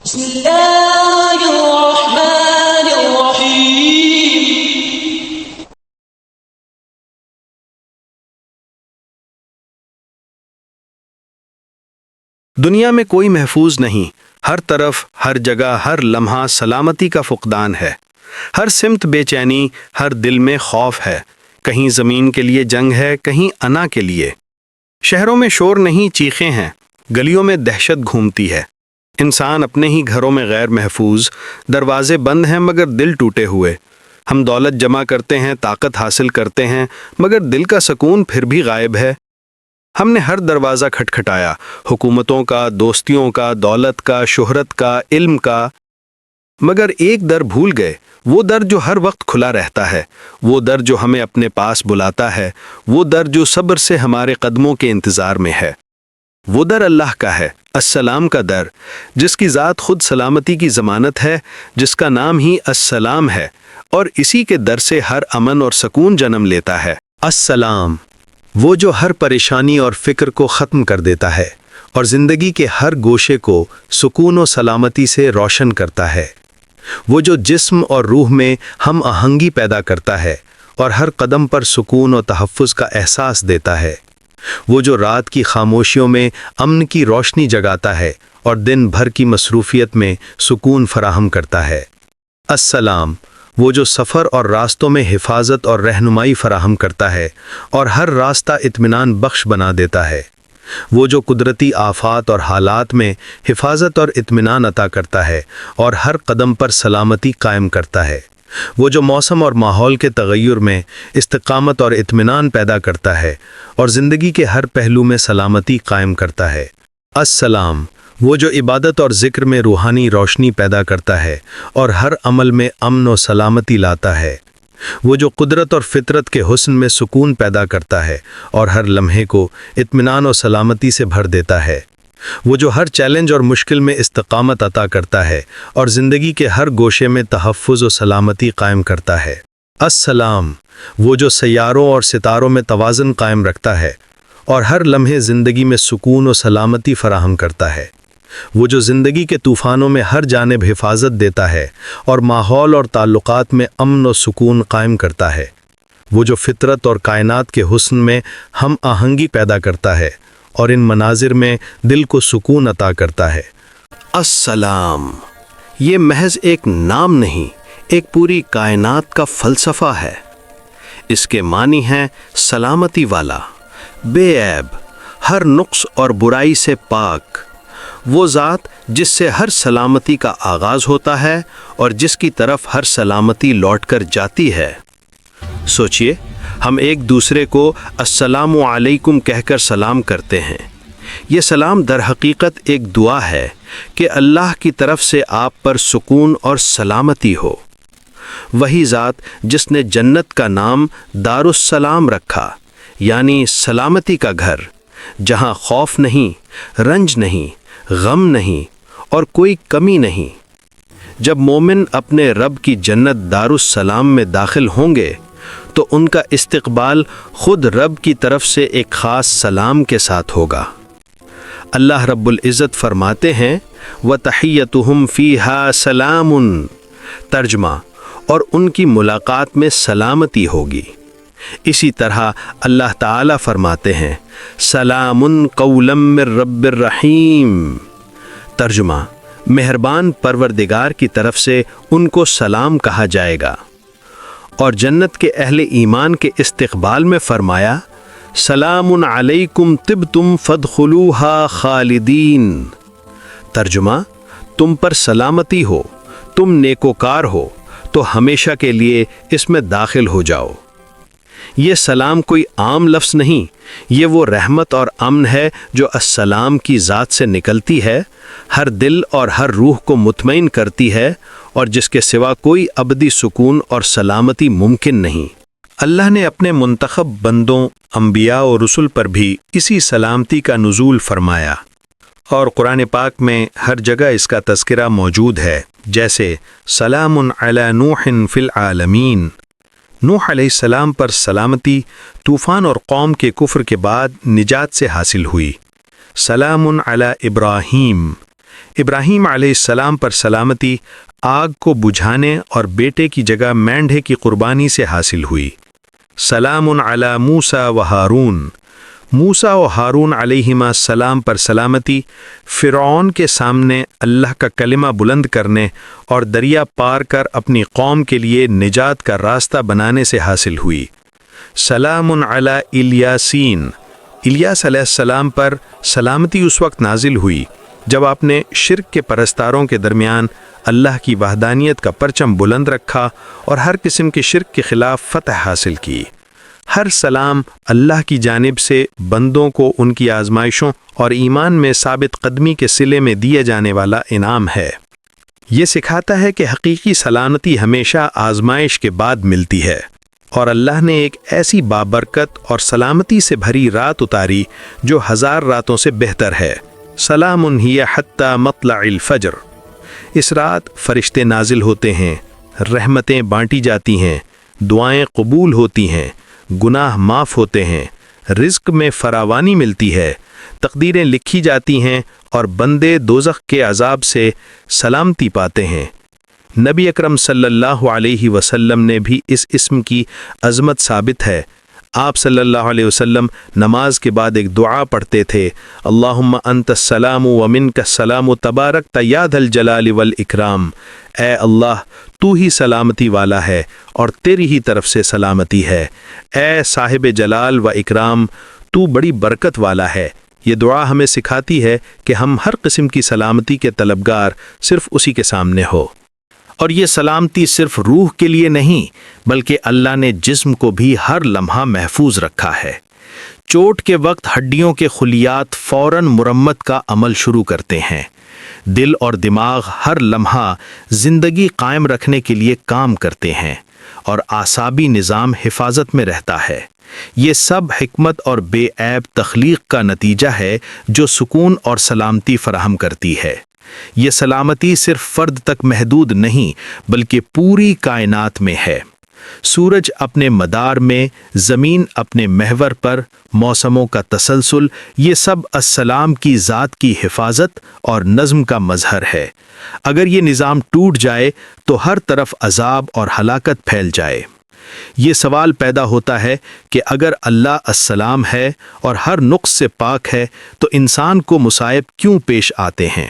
بسم الله الرحمن الرحيم. دنیا میں کوئی محفوظ نہیں، ہر طرف، ہر جگہ، ہر لمحہ سلامتی کا فقدان ہے۔ ہر سمت بے چینی، ہر دل میں خوف ہے۔ کہیں زمین کے لیے جنگ ہے، کہیں انا کے لیے۔ شہروں میں شور نہیں، چیخیں ہیں، گلیوں میں دہشت گھومتی ہے۔ انسان اپنے ہی گھروں میں غیر محفوظ، دروازے بند ہیں مگر دل ٹوٹے ہوئے۔ ہم دولت جمع کرتے ہیں، طاقت حاصل کرتے ہیں، مگر دل کا سکون پھر بھی غائب ہے۔ ہم نے ہر دروازہ کھٹکھٹایا، حکومتوں کا، دوستیوں کا، دولت کا، شہرت کا، علم کا، مگر ایک در بھول گئے، وہ در جو ہر وقت کھلا رہتا ہے، وہ در جو ہمیں اپنے پاس بلاتا ہے، وہ در جو صبر سے ہمارے قدموں کے انتظار میں ہے۔ وہ در اللہ کا ہے، السلام کا در، جس کی ذات خود سلامتی کی ضمانت ہے، جس کا نام ہی السلام ہے، اور اسی کے در سے ہر امن اور سکون جنم لیتا ہے۔ السلام، وہ جو ہر پریشانی اور فکر کو ختم کر دیتا ہے اور زندگی کے ہر گوشے کو سکون و سلامتی سے روشن کرتا ہے۔ وہ جو جسم اور روح میں ہم آہنگی پیدا کرتا ہے اور ہر قدم پر سکون و تحفظ کا احساس دیتا ہے۔ وہ جو رات کی خاموشیوں میں امن کی روشنی جگاتا ہے اور دن بھر کی مصروفیت میں سکون فراہم کرتا ہے۔ السلام، وہ جو سفر اور راستوں میں حفاظت اور رہنمائی فراہم کرتا ہے اور ہر راستہ اطمینان بخش بنا دیتا ہے۔ وہ جو قدرتی آفات اور حالات میں حفاظت اور اطمینان عطا کرتا ہے اور ہر قدم پر سلامتی قائم کرتا ہے۔ وہ جو موسم اور ماحول کے تغیر میں استقامت اور اطمینان پیدا کرتا ہے اور زندگی کے ہر پہلو میں سلامتی قائم کرتا ہے۔ السلام، وہ جو عبادت اور ذکر میں روحانی روشنی پیدا کرتا ہے اور ہر عمل میں امن و سلامتی لاتا ہے۔ وہ جو قدرت اور فطرت کے حسن میں سکون پیدا کرتا ہے اور ہر لمحے کو اطمینان و سلامتی سے بھر دیتا ہے۔ وہ جو ہر چیلنج اور مشکل میں استقامت عطا کرتا ہے اور زندگی کے ہر گوشے میں تحفظ و سلامتی قائم کرتا ہے۔ السلام، وہ جو سیاروں اور ستاروں میں توازن قائم رکھتا ہے اور ہر لمحے زندگی میں سکون و سلامتی فراہم کرتا ہے۔ وہ جو زندگی کے طوفانوں میں ہر جانب حفاظت دیتا ہے اور ماحول اور تعلقات میں امن و سکون قائم کرتا ہے۔ وہ جو فطرت اور کائنات کے حسن میں ہم آہنگی پیدا کرتا ہے اور ان مناظر میں دل کو سکون عطا کرتا ہے۔ السلام، یہ محض ایک نام نہیں، ایک پوری کائنات کا فلسفہ ہے۔ اس کے معنی ہیں سلامتی والا، بے عیب، ہر نقص اور برائی سے پاک، وہ ذات جس سے ہر سلامتی کا آغاز ہوتا ہے اور جس کی طرف ہر سلامتی لوٹ کر جاتی ہے۔ سوچئے، ہم ایک دوسرے کو السلام علیکم کہہ کر سلام کرتے ہیں۔ یہ سلام در حقیقت ایک دعا ہے کہ اللہ کی طرف سے آپ پر سکون اور سلامتی ہو۔ وہی ذات جس نے جنت کا نام دار السلام رکھا، یعنی سلامتی کا گھر، جہاں خوف نہیں، رنج نہیں، غم نہیں اور کوئی کمی نہیں۔ جب مومن اپنے رب کی جنت دار السلام میں داخل ہوں گے تو ان کا استقبال خود رب کی طرف سے ایک خاص سلام کے ساتھ ہوگا۔ اللہ رب العزت فرماتے ہیں وَتَحِيَّتُهُمْ فِيهَا سَلَامٌ، ترجمہ، اور ان کی ملاقات میں سلامتی ہوگی۔ اسی طرح اللہ تعالیٰ فرماتے ہیں سلام قولا من رب الرحیم، ترجمہ، مہربان پروردگار کی طرف سے ان کو سلام کہا جائے گا۔ اور جنت کے اہل ایمان کے استقبال میں فرمایا سلام علیکم طبتم فادخلوها خالدین، ترجمہ، تم پر سلامتی ہو، تم نیکوکار ہو تو ہمیشہ کے لیے اس میں داخل ہو جاؤ۔ یہ سلام کوئی عام لفظ نہیں، یہ وہ رحمت اور امن ہے جو السلام کی ذات سے نکلتی ہے، ہر دل اور ہر روح کو مطمئن کرتی ہے اور جس کے سوا کوئی ابدی سکون اور سلامتی ممکن نہیں۔ اللہ نے اپنے منتخب بندوں، انبیاء اور رسل پر بھی اسی سلامتی کا نزول فرمایا، اور قرآن پاک میں ہر جگہ اس کا تذکرہ موجود ہے، جیسے سلام علی نوح فی العالمین، نوح علیہ السلام پر سلامتی طوفان اور قوم کے کفر کے بعد نجات سے حاصل ہوئی۔ سلام علی ابراہیم، ابراہیم علیہ السلام پر سلامتی آگ کو بجھانے اور بیٹے کی جگہ مینڈھے کی قربانی سے حاصل ہوئی۔ سلام علی موسیٰ و ہارون، موسیٰ و ہارون علیہما السلام پر سلامتی فرعون کے سامنے اللہ کا کلمہ بلند کرنے اور دریا پار کر اپنی قوم کے لیے نجات کا راستہ بنانے سے حاصل ہوئی۔ سلام علی الیاسین، الیاس علیہ السلام پر سلامتی اس وقت نازل ہوئی جب آپ نے شرک کے پرستاروں کے درمیان اللہ کی وحدانیت کا پرچم بلند رکھا اور ہر قسم کے شرک کے خلاف فتح حاصل کی۔ ہر سلام اللہ کی جانب سے بندوں کو ان کی آزمائشوں اور ایمان میں ثابت قدمی کے صلے میں دیے جانے والا انعام ہے۔ یہ سکھاتا ہے کہ حقیقی سلامتی ہمیشہ آزمائش کے بعد ملتی ہے، اور اللہ نے ایک ایسی بابرکت اور سلامتی سے بھری رات اتاری جو 1000 راتوں سے بہتر ہے۔ سلام ہی حتی مطلع الفجر، اس رات فرشتے نازل ہوتے ہیں، رحمتیں بانٹی جاتی ہیں، دعائیں قبول ہوتی ہیں، گناہ معاف ہوتے ہیں، رزق میں فراوانی ملتی ہے، تقدیریں لکھی جاتی ہیں اور بندے دوزخ کے عذاب سے سلامتی پاتے ہیں۔ نبی اکرم صلی اللہ علیہ وسلم نے بھی اس اسم کی عظمت ثابت ہے۔ آپ صلی اللہ علیہ وسلم نماز کے بعد ایک دعا پڑھتے تھے، اللہم انت السلام و منک السلام تبارکت یا ذا الجلال والاکرام، اے اللہ تو ہی سلامتی والا ہے اور تیری ہی طرف سے سلامتی ہے، اے صاحب جلال و اکرام تو بڑی برکت والا ہے۔ یہ دعا ہمیں سکھاتی ہے کہ ہم ہر قسم کی سلامتی کے طلبگار صرف اسی کے سامنے ہو۔ اور یہ سلامتی صرف روح کے لیے نہیں بلکہ اللہ نے جسم کو بھی ہر لمحہ محفوظ رکھا ہے۔ چوٹ کے وقت ہڈیوں کے خلیات فوراً مرمت کا عمل شروع کرتے ہیں، دل اور دماغ ہر لمحہ زندگی قائم رکھنے کے لیے کام کرتے ہیں، اور اعصابی نظام حفاظت میں رہتا ہے۔ یہ سب حکمت اور بے عیب تخلیق کا نتیجہ ہے جو سکون اور سلامتی فراہم کرتی ہے۔ یہ سلامتی صرف فرد تک محدود نہیں بلکہ پوری کائنات میں ہے۔ سورج اپنے مدار میں، زمین اپنے محور پر، موسموں کا تسلسل، یہ سب السلام کی ذات کی حفاظت اور نظم کا مظہر ہے۔ اگر یہ نظام ٹوٹ جائے تو ہر طرف عذاب اور ہلاکت پھیل جائے۔ یہ سوال پیدا ہوتا ہے کہ اگر اللہ السلام ہے اور ہر نقص سے پاک ہے تو انسان کو مصائب کیوں پیش آتے ہیں؟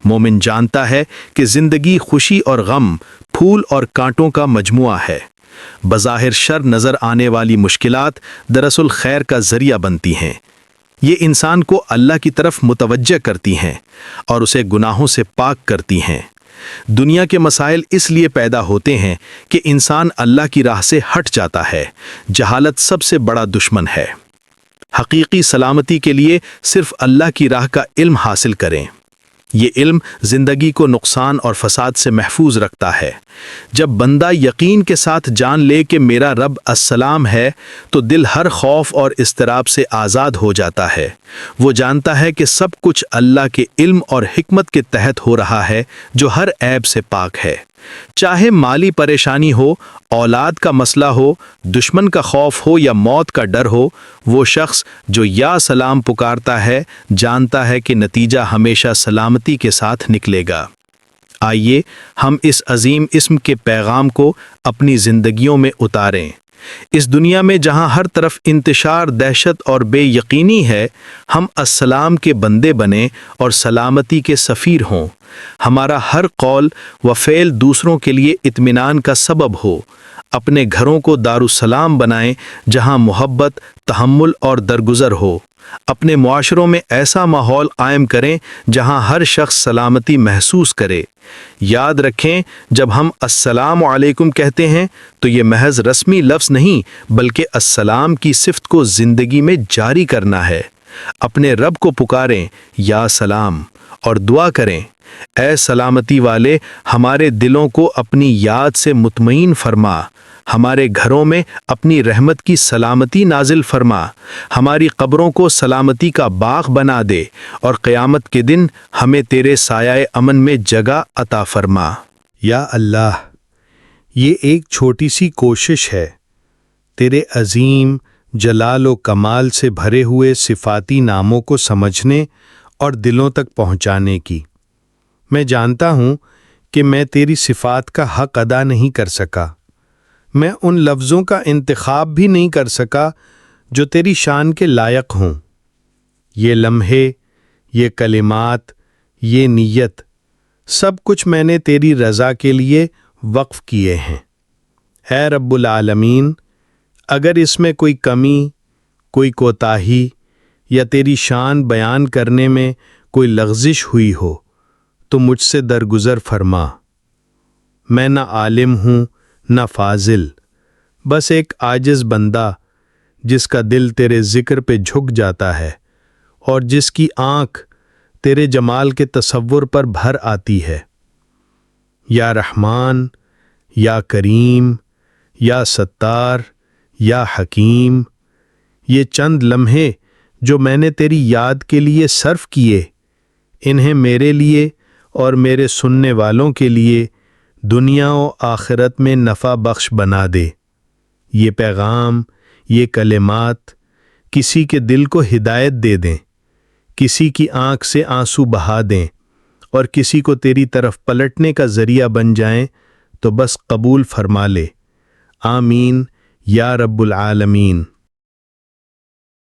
مومن جانتا ہے کہ زندگی خوشی اور غم، پھول اور کانٹوں کا مجموعہ ہے۔ بظاہر شر نظر آنے والی مشکلات دراصل خیر کا ذریعہ بنتی ہیں۔ یہ انسان کو اللہ کی طرف متوجہ کرتی ہیں اور اسے گناہوں سے پاک کرتی ہیں۔ دنیا کے مسائل اس لیے پیدا ہوتے ہیں کہ انسان اللہ کی راہ سے ہٹ جاتا ہے۔ جہالت سب سے بڑا دشمن ہے۔ حقیقی سلامتی کے لیے صرف اللہ کی راہ کا علم حاصل کریں۔ یہ علم زندگی کو نقصان اور فساد سے محفوظ رکھتا ہے۔ جب بندہ یقین کے ساتھ جان لے کہ میرا رب السلام ہے تو دل ہر خوف اور اضطراب سے آزاد ہو جاتا ہے۔ وہ جانتا ہے کہ سب کچھ اللہ کے علم اور حکمت کے تحت ہو رہا ہے جو ہر عیب سے پاک ہے۔ چاہے مالی پریشانی ہو، اولاد کا مسئلہ ہو، دشمن کا خوف ہو یا موت کا ڈر ہو، وہ شخص جو یا سلام پکارتا ہے جانتا ہے کہ نتیجہ ہمیشہ سلامتی کے ساتھ نکلے گا۔ آئیے ہم اس عظیم اسم کے پیغام کو اپنی زندگیوں میں اتاریں۔ اس دنیا میں جہاں ہر طرف انتشار دہشت اور بے یقینی ہے، ہم السلام کے بندے بنیں اور سلامتی کے سفیر ہوں۔ ہمارا ہر قول و فعل دوسروں کے لیے اطمینان کا سبب ہو۔ اپنے گھروں کو دارالسلام بنائیں جہاں محبت، تحمل اور درگزر ہو۔ اپنے معاشروں میں ایسا ماحول قائم کریں جہاں ہر شخص سلامتی محسوس کرے۔ یاد رکھیں، جب ہم السلام علیکم کہتے ہیں تو یہ محض رسمی لفظ نہیں بلکہ السلام کی صفت کو زندگی میں جاری کرنا ہے۔ اپنے رب کو پکاریں یا سلام اور دعا کریں، اے سلامتی والے ہمارے دلوں کو اپنی یاد سے مطمئن فرما، ہمارے گھروں میں اپنی رحمت کی سلامتی نازل فرما، ہماری قبروں کو سلامتی کا باغ بنا دے اور قیامت کے دن ہمیں تیرے سایہ امن میں جگہ عطا فرما۔ یا اللہ، یہ ایک چھوٹی سی کوشش ہے تیرے عظیم جلال و کمال سے بھرے ہوئے صفاتی ناموں کو سمجھنے اور دلوں تک پہنچانے کی۔ میں جانتا ہوں کہ میں تیری صفات کا حق ادا نہیں کر سکا، میں ان لفظوں کا انتخاب بھی نہیں کر سکا جو تیری شان کے لائق ہوں۔ یہ لمحے، یہ کلمات، یہ نیت، سب کچھ میں نے تیری رضا کے لیے وقف کیے ہیں۔ اے رب العالمین، اگر اس میں کوئی کمی، کوئی کوتاہی یا تیری شان بیان کرنے میں کوئی لغزش ہوئی ہو تو مجھ سے درگزر فرما۔ میں نہ عالم ہوں نہ فاضل، بس ایک عاجز بندہ جس کا دل تیرے ذکر پہ جھک جاتا ہے اور جس کی آنکھ تیرے جمال کے تصور پر بھر آتی ہے۔ یا رحمان، یا کریم، یا ستار، یا حکیم، یہ چند لمحے جو میں نے تیری یاد کے لیے صرف کیے، انہیں میرے لیے اور میرے سننے والوں کے لیے دنیا و آخرت میں نفع بخش بنا دے۔ یہ پیغام، یہ کلمات کسی کے دل کو ہدایت دے دیں، کسی کی آنکھ سے آنسو بہا دیں اور کسی کو تیری طرف پلٹنے کا ذریعہ بن جائیں تو بس قبول فرما لے۔ آمین یا رب العالمین۔